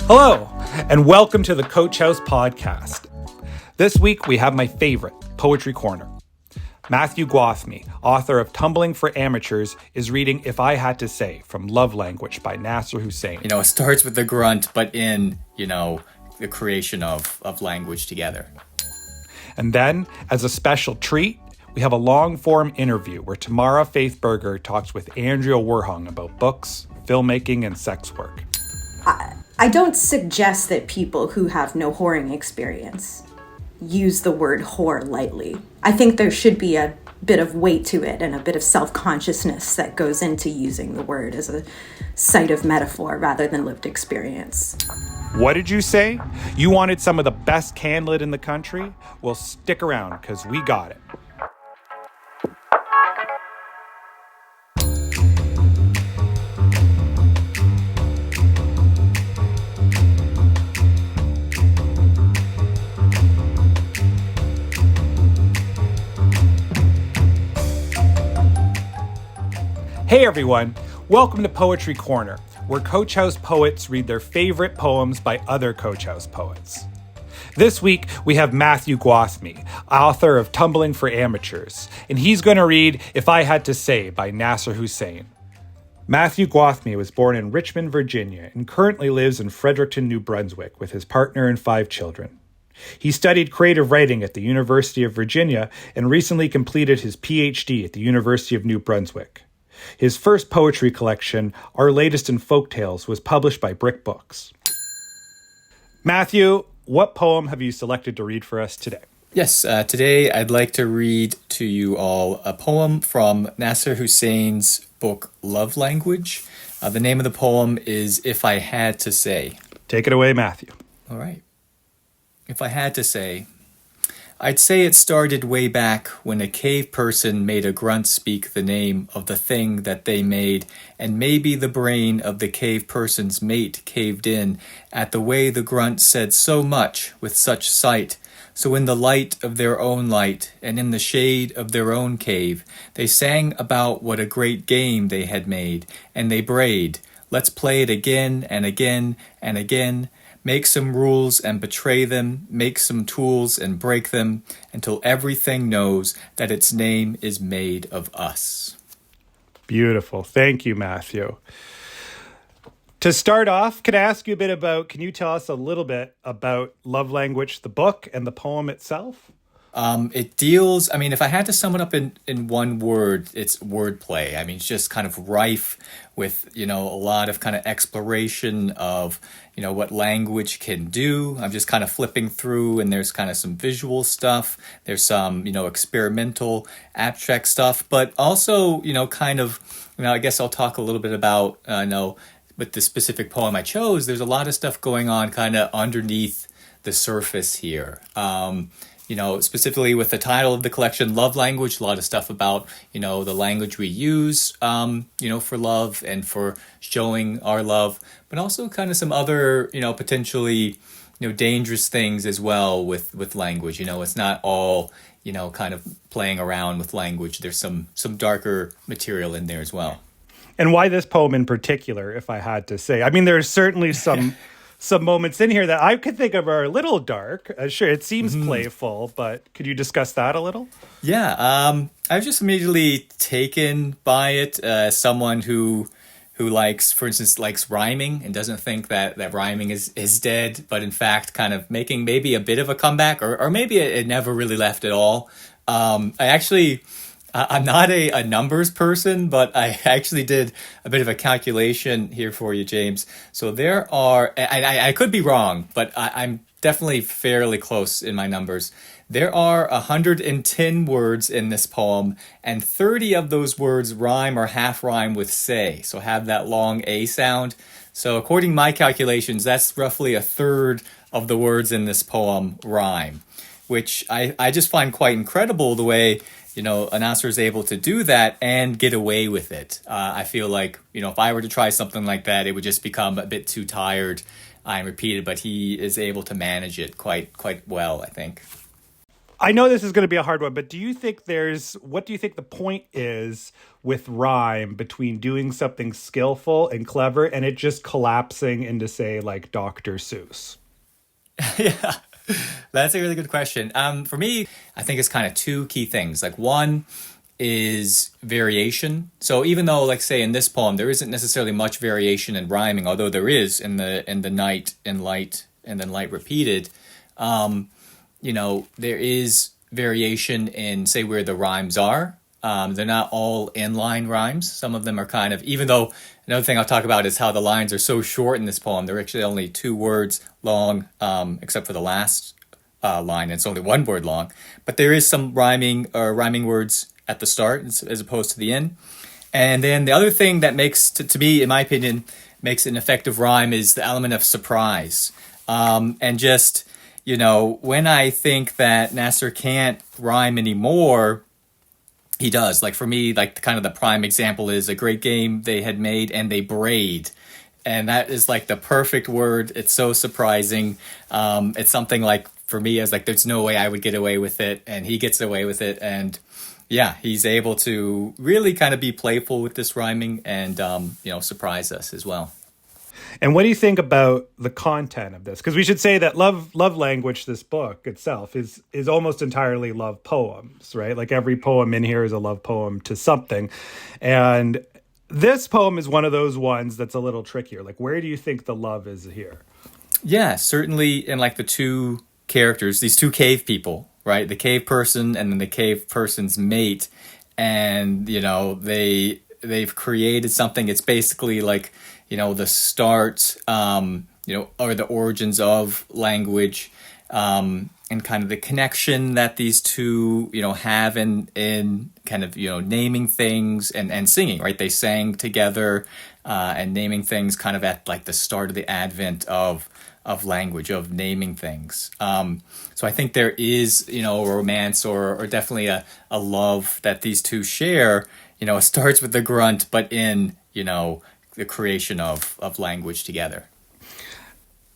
Hello, and welcome to the Coach House podcast. This week we have my favorite, Poetry Corner. Matthew Gwathmey, author of Tumbling for Amateurs, is reading If I Had to Say from Love Language by Nasser Hussain. It starts with the grunt, but in, the creation of language together. And then, as a special treat, we have a long-form interview where Tamara Faith Berger talks with Andrea Werhun about books, filmmaking, and sex work. I don't suggest that people who have no whoring experience use the word whore lightly. I think there should be a bit of weight to it and a bit of self-consciousness that goes into using the word as a site of metaphor rather than lived experience. What did you say? You wanted some of the best candlelit in the country? Well, stick around, because we got it. Hey everyone, welcome to Poetry Corner, where Coach House poets read their favorite poems by other Coach House poets. This week, we have Matthew Gwathmey, author of Tumbling for Amateurs, and he's going to read If I Had to Say by Nasser Hussain. Matthew Gwathmey was born in Richmond, Virginia, and currently lives in Fredericton, New Brunswick, with his partner and 5 children. He studied creative writing at the University of Virginia and recently completed his PhD at the University of New Brunswick. His first poetry collection, Our Latest in Folktales, was published by Brick Books. Matthew, what poem have you selected to read for us today? Yes, today I'd like to read to you all a poem from Nasser Hussain's book, Love Language. The name of the poem is If I Had to Say. Take it away, Matthew. All right. If I had to say, I'd say it started way back when a cave person made a grunt speak the name of the thing that they made, and maybe the brain of the cave person's mate caved in at the way the grunt said so much with such sight. So in the light of their own light, and in the shade of their own cave, they sang about what a great game they had made, and they brayed, let's play it again and again and again. Make some rules and betray them, make some tools and break them, until everything knows that its name is made of us. Beautiful. Thank you, Matthew. To start off, can you tell us a little bit about Love Language, the book, and the poem itself? It deals, if I had to sum it up in one word, it's wordplay. It's just kind of rife with, a lot of kind of exploration of, what language can do. I'm just kind of flipping through, and there's kind of some visual stuff. There's some, experimental, abstract stuff, but also, I guess I'll talk a little bit about, with the specific poem I chose, there's a lot of stuff going on kind of underneath the surface here. Specifically with the title of the collection, Love Language, a lot of stuff about, the language we use, for love and for showing our love, but also kind of some other, potentially, dangerous things as well with language. It's not all, kind of playing around with language. There's some darker material in there as well. And why this poem in particular, if I had to say? There's certainly some moments in here that I could think of are a little dark. Sure, it seems playful, but could you discuss that a little? Yeah, I was just immediately taken by it as someone who likes, for instance, likes rhyming and doesn't think that rhyming is dead, but in fact kind of making maybe a bit of a comeback, or maybe it never really left at all. I'm not a numbers person, but I actually did a bit of a calculation here for you, James. So there are, and I could be wrong, but I'm definitely fairly close in my numbers. There are 110 words in this poem, and 30 of those words rhyme or half rhyme with say, so have that long A sound. So according to my calculations, that's roughly a third of the words in this poem rhyme, which I just find quite incredible the way Nasser is able to do that and get away with it. I feel like, if I were to try something like that, it would just become a bit too tired and repeated, but he is able to manage it quite well, I think. I know this is going to be a hard one, but what do you think the point is with rhyme between doing something skillful and clever and it just collapsing into, say, like Dr. Seuss? Yeah, that's a really good question. For me, I think it's kind of two key things. Like one is variation. So even though, like say in this poem, there isn't necessarily much variation in rhyming, although there is in the night and light and then light repeated. There is variation in, say, where the rhymes are. They're not all inline rhymes. Some of them are kind of, even though another thing I'll talk about is how the lines are so short in this poem. They're actually only 2 words long, except for the last line. It's only 1 word long. But there is some rhyming words at the start as opposed to the end. And then the other thing that makes, to me, in my opinion, makes an effective rhyme is the element of surprise. And just, when I think that Nasser can't rhyme anymore, he does. Like for me, like kind of the prime example is a great game they had made and they braid. And that is like the perfect word. It's so surprising. It's something like for me as like, there's no way I would get away with it. And he gets away with it. And yeah, he's able to really kind of be playful with this rhyming and, surprise us as well. And what do you think about the content of this? Because we should say that love language, this book itself, is almost entirely love poems, right? Like every poem in here is a love poem to something. And this poem is one of those ones that's a little trickier. Like, where do you think the love is here? Yeah, certainly in like the 2 characters, these 2 cave people, right? The cave person and then the cave person's mate. And, they've created something. It's basically like, the start, or the origins of language, and kind of the connection that these 2, have in kind of, naming things and singing, right? They sang together, and naming things kind of at like the start of the advent of language, of naming things. So I think there is, a romance or definitely a love that these 2 share. It starts with the grunt, but in, the creation of language together.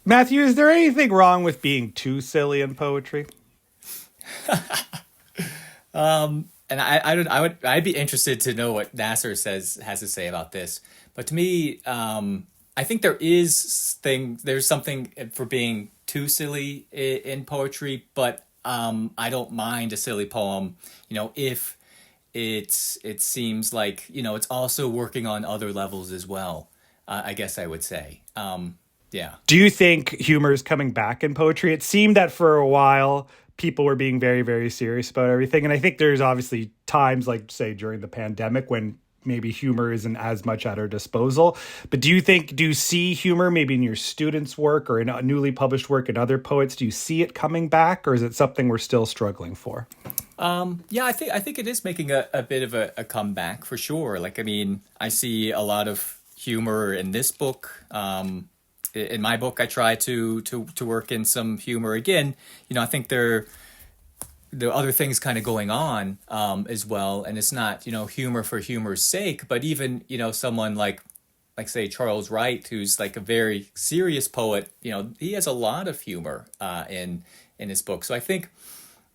Matthew, is there anything wrong with being too silly in poetry? And I'd be interested to know what Nasser has to say about this. But to me, I think there's something for being too silly in poetry, but I don't mind a silly poem, if it seems like, it's also working on other levels as well, I guess I would say. Yeah. Do you think humor is coming back in poetry? It seemed that for a while, people were being very, very serious about everything. And I think there's obviously times like, say, during the pandemic when maybe humor isn't as much at our disposal. But do you see humor maybe in your students' work or in newly published work in other poets? Do you see it coming back, or is it something we're still struggling for? Yeah, I think it is making a bit of a comeback for sure. Like, I mean, I see a lot of humor in this book. In my book, I try to work in some humor again. I think there are other things kind of going on as well, and it's not humor for humor's sake, but even someone like say Charles Wright, who's like a very serious poet. He has a lot of humor in his book. So I think,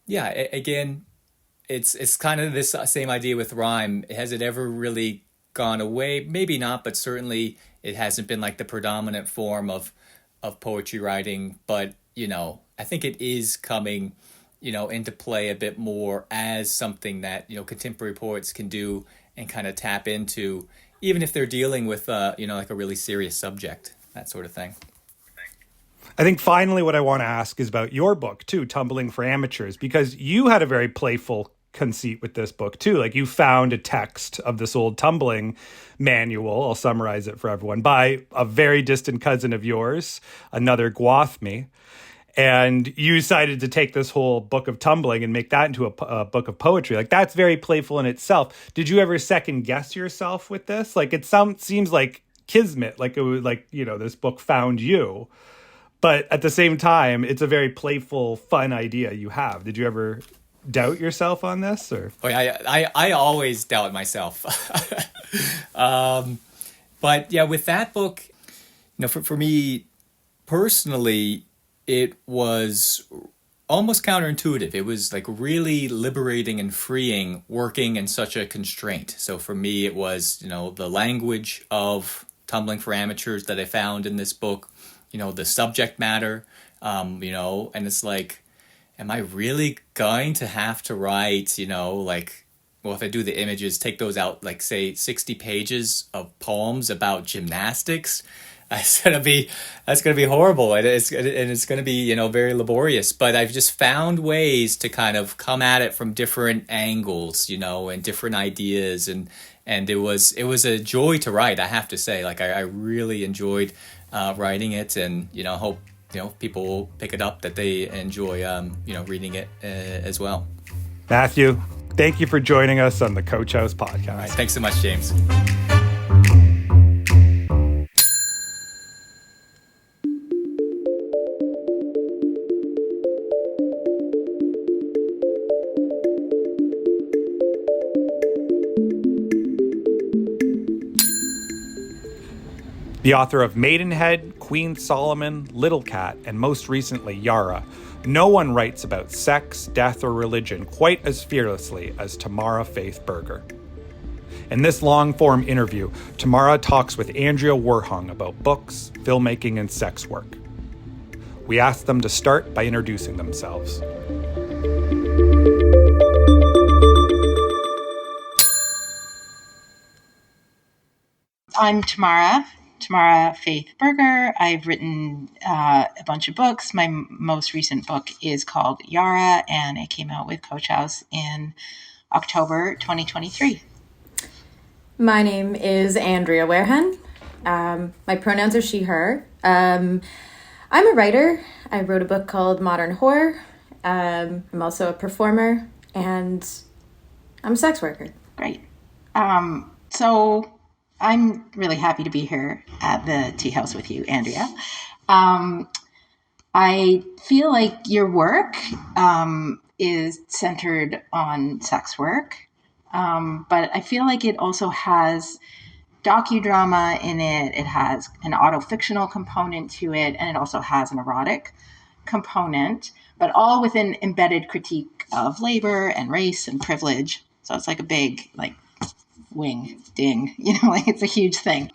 yeah, again, it's kind of this same idea with rhyme. Has it ever really gone away? Maybe not, but certainly it hasn't been like the predominant form of poetry writing. But I think it is coming into play a bit more as something that contemporary poets can do and kind of tap into, even if they're dealing with like a really serious subject, that sort of thing. I think finally what I want to ask is about your book too, Tumbling for Amateurs, because you had a very playful conceit with this book too. Like, you found a text of this old tumbling manual, I'll summarize it for everyone, by a very distant cousin of yours, another Gwathmey. And you decided to take this whole book of tumbling and make that into a book of poetry. Like, that's very playful in itself. Did you ever second guess yourself with this? Like, seems like kismet, like it was like, this book found you. But at the same time, it's a very playful, fun idea you have. Did you ever doubt yourself on this? Or? Oh, yeah, I always doubt myself. But yeah, with that book, for me personally, it was almost counterintuitive. It was like really liberating and freeing working in such a constraint. So for me, it was, the language of Tumbling for Amateurs that I found in this book, the subject matter, and it's like, am I really going to have to write, well, if I do the images, take those out, like say 60 pages of poems about gymnastics? That's gonna be horrible, and it's gonna be very laborious. But I've just found ways to kind of come at it from different angles, and different ideas, and it was a joy to write. I have to say, like I really enjoyed writing it, and hope people will pick it up, that they enjoy reading it as well. Matthew, thank you for joining us on the Coach House podcast. All right, thanks so much, James. The author of Maidenhead, Queen Solomon, Little Cat, and most recently Yara, no one writes about sex, death, or religion quite as fearlessly as Tamara Faith Berger. In this long-form interview, Tamara talks with Andrea Werhun about books, filmmaking, and sex work. We asked them to start by introducing themselves. I'm Tamara Faith Berger. I've written a bunch of books. My most recent book is called Yara, and it came out with Coach House in October 2023. My name is Andrea Werhun. My pronouns are she, her. I'm a writer. I wrote a book called Modern Horror. I'm also a performer, and I'm a sex worker. Great. So I'm really happy to be here at the Tea House with you, Andrea. I feel like your work is centered on sex work, but I feel like it also has docudrama in it. It has an auto-fictional component to it, and it also has an erotic component, but all with an embedded critique of labor and race and privilege. So it's like a big, wing ding, it's a huge thing.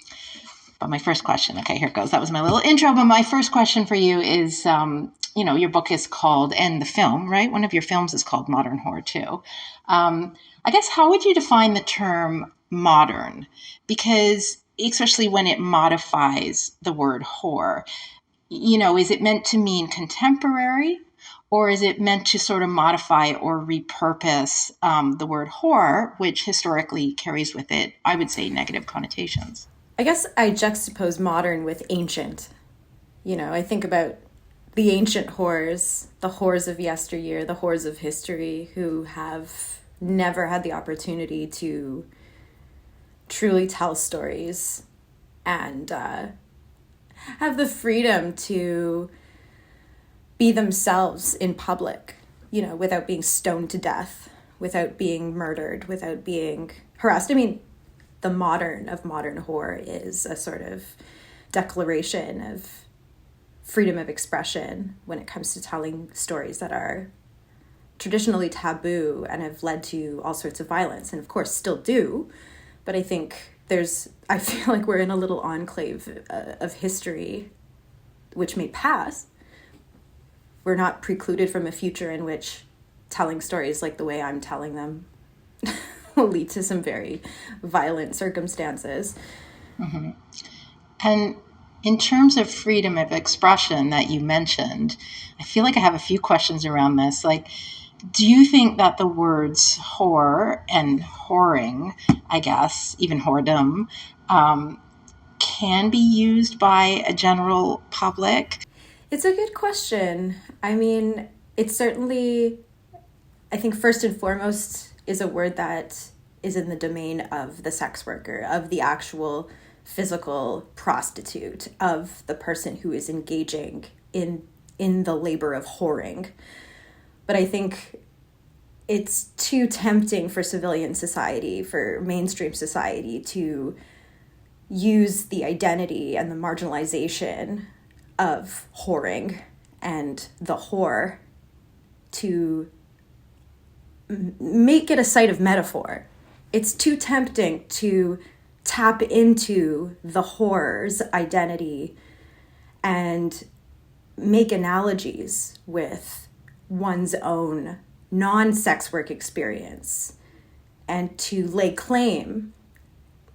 But my first question, okay, here it goes. That was my little intro. But my first question for you is, your book is called, and the film, right? One of your films is called Modern Horror too. I guess, how would you define the term modern? Because especially when it modifies the word horror, is it meant to mean contemporary? Or is it meant to sort of modify or repurpose the word horror, which historically carries with it, I would say, negative connotations? I guess I juxtapose modern with ancient. I think about the ancient horrors, the horrors of yesteryear, the horrors of history, who have never had the opportunity to truly tell stories and have the freedom to be themselves in public, without being stoned to death, without being murdered, without being harassed. I mean, the modern of modern horror is a sort of declaration of freedom of expression when it comes to telling stories that are traditionally taboo and have led to all sorts of violence, and of course still do. But I think I feel like we're in a little enclave of history which may pass. We're not precluded from a future in which telling stories like the way I'm telling them will lead to some very violent circumstances. Mm-hmm. And in terms of freedom of expression that you mentioned, I feel like I have a few questions around this. Do you think that the words whore and whoring, I guess, even whoredom, can be used by a general public? It's a good question. I mean, it's certainly, I think first and foremost, is a word that is in the domain of the sex worker, of the actual physical prostitute, of the person who is engaging in the labor of whoring. But I think it's too tempting for civilian society, for mainstream society, to use the identity and the marginalization of whoring and the whore to make it a site of metaphor. It's too tempting to tap into the whore's identity and make analogies with one's own non-sex work experience and to lay claim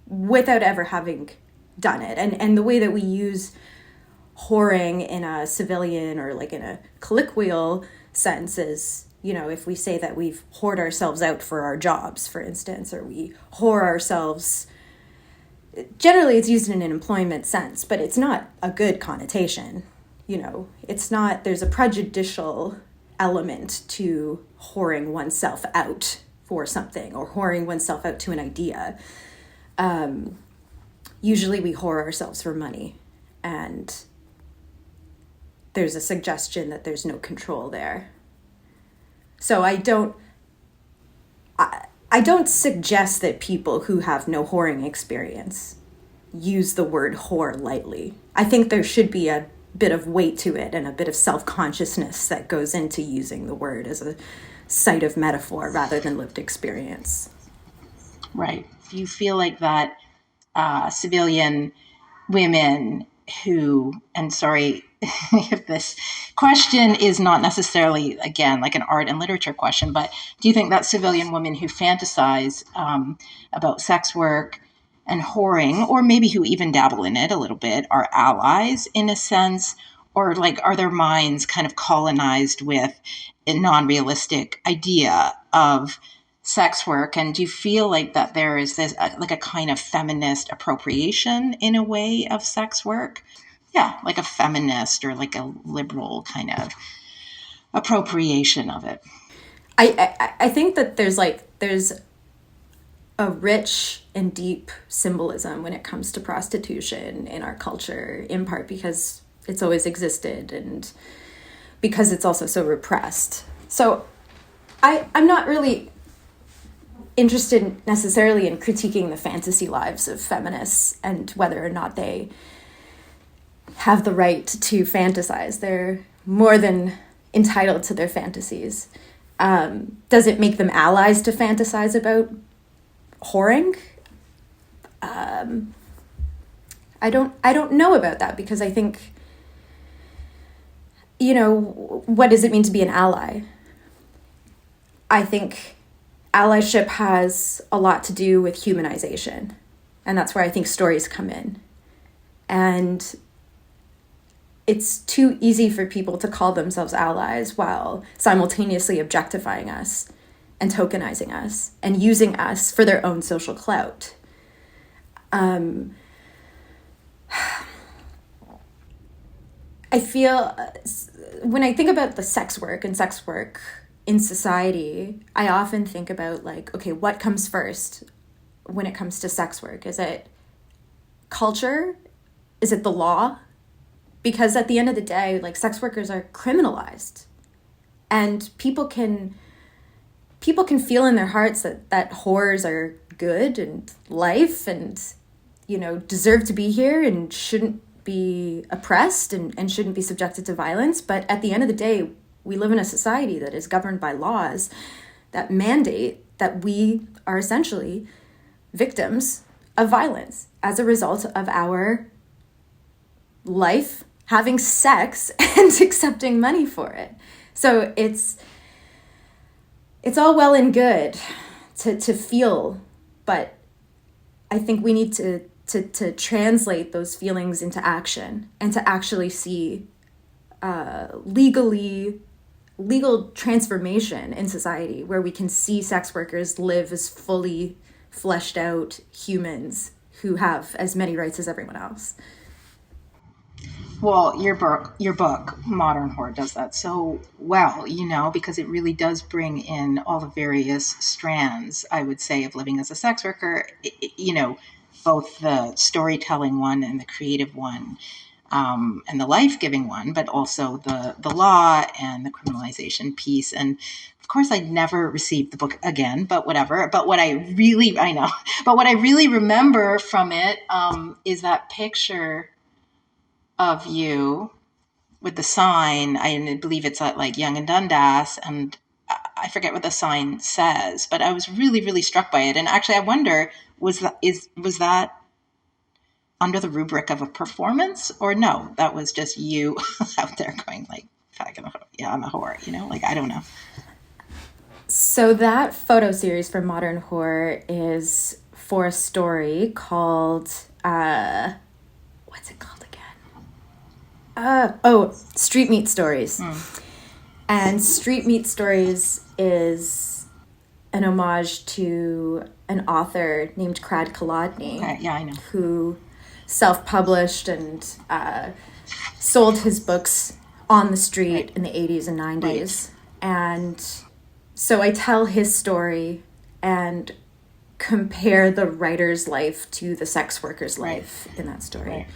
without ever having done it. And the way that we use whoring in a civilian or like in a colloquial sense is, you know, if we say that we've whored ourselves out for our jobs, for instance, or we whore ourselves, generally it's used in an employment sense, but it's not a good connotation. You know, it's not, there's a prejudicial element to whoring oneself out for something or whoring oneself out to an idea. Usually we whore ourselves for money, and there's a suggestion that there's no control there. So I don't suggest that people who have no whoring experience use the word whore lightly. I think there should be a bit of weight to it and a bit of self-consciousness that goes into using the word as a site of metaphor rather than lived experience. Right. Do you feel like that civilian women who, and sorry if this question is not necessarily, again, like an art and literature question, but do you think that civilian women who fantasize about sex work and whoring, or maybe who even dabble in it a little bit, are allies in a sense, or like are their minds kind of colonized with a non-realistic idea of sex work? And do you feel like that there is this like a kind of feminist appropriation in a way of sex work? Yeah, like a feminist or like a liberal kind of appropriation of it. I think that there's a rich and deep symbolism when it comes to prostitution in our culture, in part because it's always existed and because it's also so repressed. So I'm not really interested necessarily in critiquing the fantasy lives of feminists and whether or not they have the right to fantasize. They're more than entitled to their fantasies. Does it make them allies to fantasize about whoring? I don't know about that, because I think, you know, what does it mean to be an ally? I think allyship has a lot to do with humanization, and that's where I think stories come in. And it's too easy for people to call themselves allies while simultaneously objectifying us and tokenizing us and using us for their own social clout. I feel when I think about the sex work and sex work in society, I often think about like, okay, what comes first when it comes to sex work? Is it culture? Is it the law? Because at the end of the day, like, sex workers are criminalized, and people can feel in their hearts that whores are good and life and, you know, deserve to be here and shouldn't be oppressed and shouldn't be subjected to violence. But at the end of the day, we live in a society that is governed by laws that mandate that we are essentially victims of violence as a result of our life having sex and accepting money for it. So it's all well and good to feel, but I think we need to translate those feelings into action and to actually see legal transformation in society where we can see sex workers live as fully fleshed out humans who have as many rights as everyone else. Well, your book, Modern Whore, does that so well, you know, because it really does bring in all the various strands, I would say, of living as a sex worker, you know, both the storytelling one and the creative one, and the life-giving one, but also the law and the criminalization piece. And of course, I'd never received the book again, but whatever. But what I really remember from it is that picture of you the sign. I believe it's at like Yonge and Dundas, and I forget what the sign says, but I was really, really struck by it. And actually, I wonder, was that under the rubric of a performance, or no, that was just you out there going like, yeah, I'm a whore, you know, like, I don't know. So that photo series for Modern Horror is for a story called, what's it called again? Street Meat Stories. And Street Meat Stories is an homage to an author named Crad Kolodny. Okay, yeah, I know. Who self-published and sold his books on the street in the 80s and 90s. Right. And so I tell his story and compare the writer's life to the sex worker's life in that story. Right.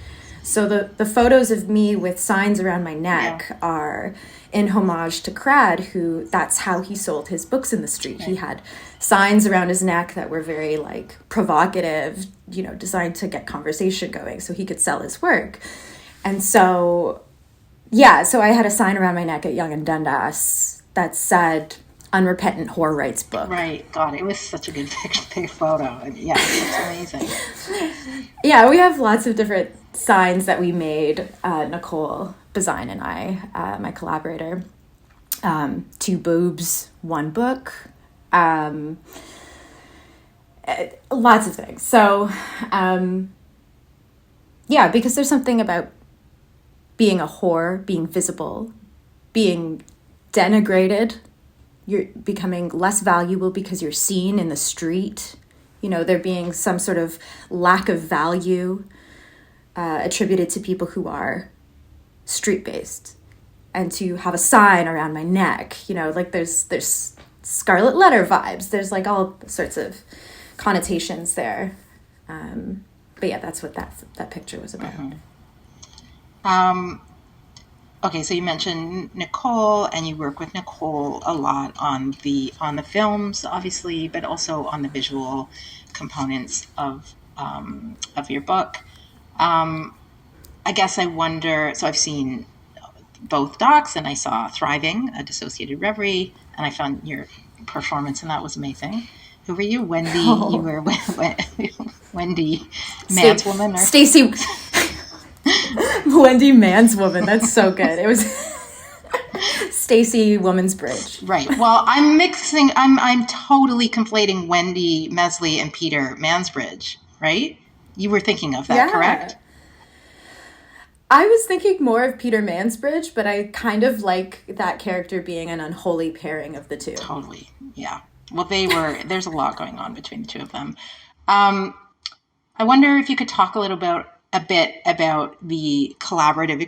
So the photos of me with signs around my neck are in homage to Crad, who that's how he sold his books in the street. Right. He had signs around his neck that were very like provocative, you know, designed to get conversation going so he could sell his work. And so, so I had a sign around my neck at Yonge and Dundas that said, "Unrepentant Whore Writes Book." Right. God, it was such a good big photo. Yeah, it's amazing. Yeah, we have lots of different signs that we made, Nicole Bazine and I, my collaborator. 2 boobs, 1 book. Lots of things. So, because there's something about being a whore, being visible, being denigrated. You're becoming less valuable because you're seen in the street. You know, there being some sort of lack of value attributed to people who are street-based. And to have a sign around my neck, you know, like there's Scarlet Letter vibes. There's like all sorts of connotations there. But yeah, that's what that picture was about. Okay, so you mentioned Nicole, and you work with Nicole a lot on the films, obviously, but also on the visual components of your book. I guess I wonder. So I've seen both docs, and I saw Thriving, a Dissociated Reverie, and I found your performance, and that was amazing. Who were you, Wendy? Oh. You were Wendy Manswoman, or Stacy. Wendy Manswoman. That's so good. It was Stacy Woman's Bridge. Right. Well, I'm totally conflating Wendy Mesley and Peter Mansbridge, right? You were thinking of that, correct? I was thinking more of Peter Mansbridge, but I kind of like that character being an unholy pairing of the two. Totally. Yeah. Well, there's a lot going on between the two of them. I wonder if you could talk a bit about the collaborative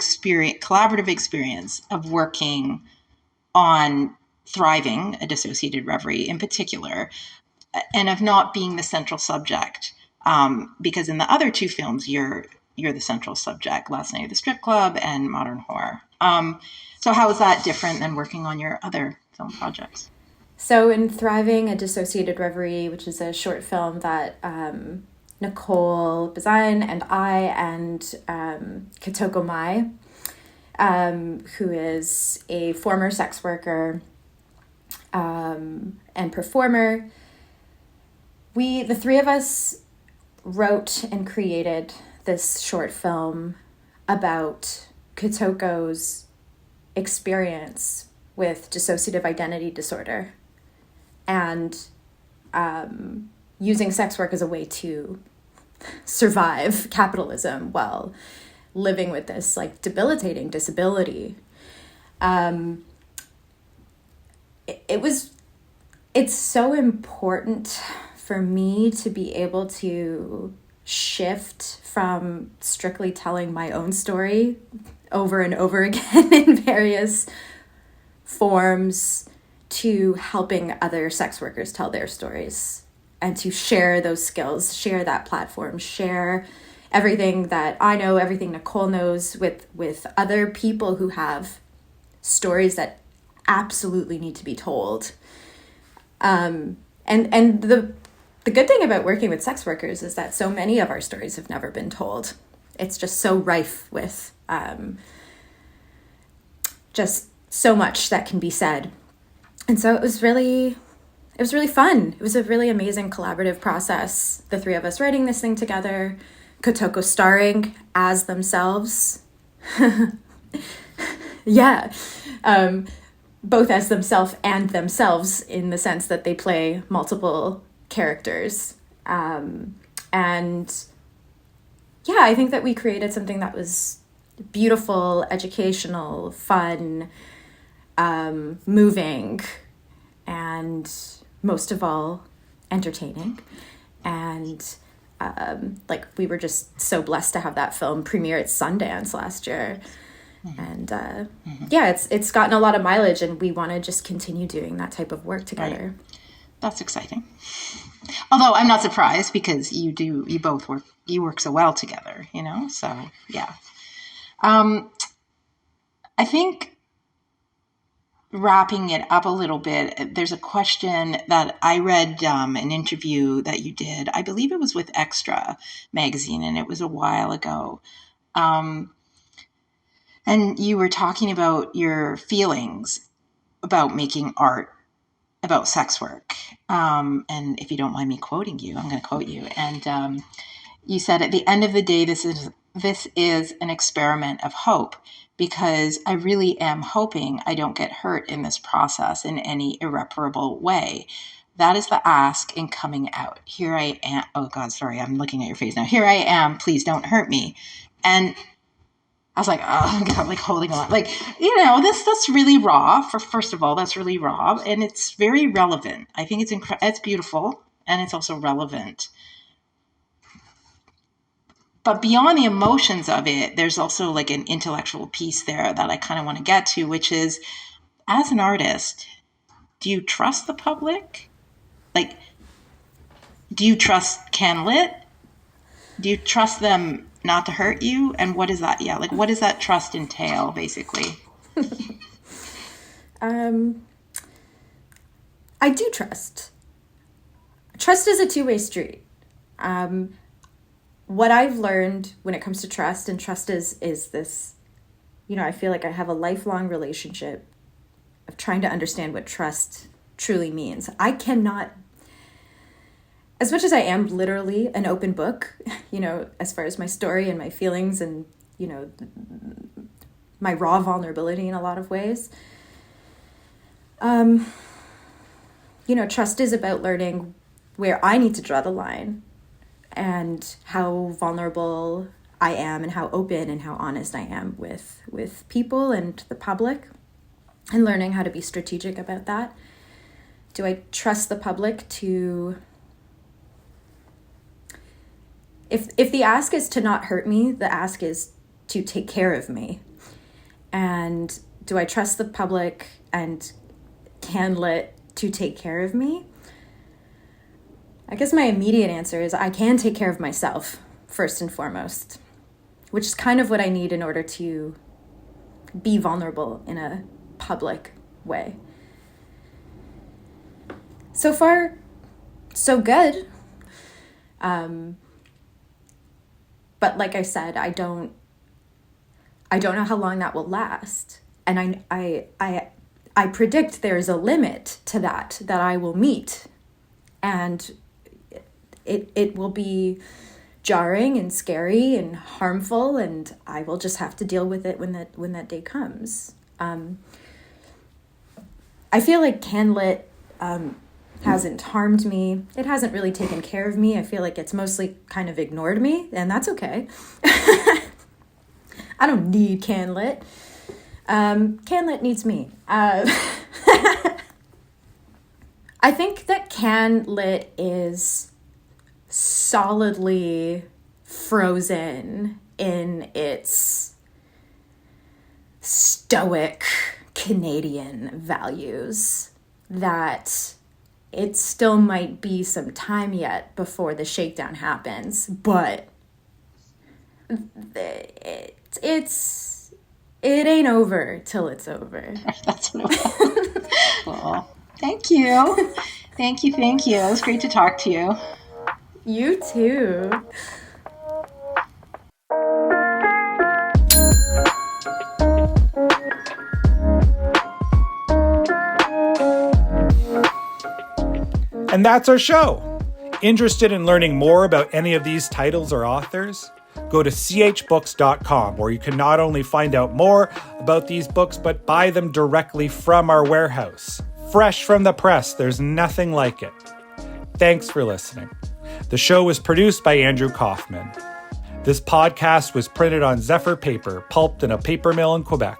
experience of working on Thriving, a Dissociated Reverie in particular, and of not being the central subject. Because in the other 2 films, you're the central subject, Last Night at the Strip Club and Modern Horror. So how is that different than working on your other film projects? So in Thriving, a Dissociated Reverie, which is a short film that Nicole Bazine and I and Kitoko Mai, who is a former sex worker and performer, the 3 of us wrote and created this short film about Kitoko's experience with dissociative identity disorder and using sex work as a way to survive capitalism while living with this like debilitating disability. It's so important for me to be able to shift from strictly telling my own story over and over again in various forms to helping other sex workers tell their stories and to share those skills, share that platform, share everything that I know, everything Nicole knows with other people who have stories that absolutely need to be told. And the good thing about working with sex workers is that so many of our stories have never been told. It's just so rife with just so much that can be said. And so it was really fun. It was a really amazing collaborative process. The three of us writing this thing together, Kotoko starring as themselves. Yeah. Both as themselves and themselves, in the sense that they play multiple characters. And yeah, I think that we created something that was beautiful, educational, fun, moving, and most of all, entertaining. And like, we were just so blessed to have that film premiere at Sundance last year. And yeah, it's gotten a lot of mileage, and we want to just continue doing that type of work together. Right. That's exciting. Although I'm not surprised, because you work so well together, you know? So yeah. I think, wrapping it up a little bit, there's a question that I read, an interview that you did. I believe it was with Extra magazine, and it was a while ago. And you were talking about your feelings about making art about sex work. And if you don't mind me quoting you, I'm going to quote you. And you said, at the end of the day, this is an experiment of hope, because I really am hoping I don't get hurt in this process in any irreparable way. That is the ask in coming out. Here I am. Oh God, sorry. I'm looking at your face now. Here I am. Please don't hurt me. And I was like, oh God, like holding on. Like, you know, that's really raw. First of all, that's really raw. And it's very relevant. I think it's beautiful, and it's also relevant. But beyond the emotions of it, there's also like an intellectual piece there that I kind of want to get to, which is, as an artist, do you trust the public? Like, do you trust CanLit? Do you trust them not to hurt you? And what is that? Yeah, like, what does that trust entail, basically? I do trust. Trust is a two-way street. What I've learned when it comes to trust, and trust is this, you know, I feel like I have a lifelong relationship of trying to understand what trust truly means. I cannot, as much as I am literally an open book, you know, as far as my story and my feelings and, you know, my raw vulnerability in a lot of ways, you know, trust is about learning where I need to draw the line, and how vulnerable I am, and how open and how honest I am with people and the public, and learning how to be strategic about that. Do I trust the public to... If the ask is to not hurt me, the ask is to take care of me. And do I trust the public and CanLit to take care of me? I guess my immediate answer is I can take care of myself, first and foremost, which is kind of what I need in order to be vulnerable in a public way. So far, so good. But like I said, I don't know how long that will last. And I predict there's a limit to that I will meet. And it will be jarring and scary and harmful, and I will just have to deal with it when that day comes. I feel like CanLit hasn't harmed me. It hasn't really taken care of me. I feel like it's mostly kind of ignored me, and that's okay. I don't need CanLit. CanLit needs me. I think that CanLit is solidly frozen in its stoic Canadian values, that it still might be some time yet before the shakedown happens, but it ain't over till it's over. That's what it was. Well, thank you. Thank you. It was great to talk to you. You too. And that's our show. Interested in learning more about any of these titles or authors? Go to chbooks.com, where you can not only find out more about these books, but buy them directly from our warehouse. Fresh from the press, there's nothing like it. Thanks for listening. The show was produced by Andrew Kaufman. This podcast was printed on Zephyr paper, pulped in a paper mill in Quebec.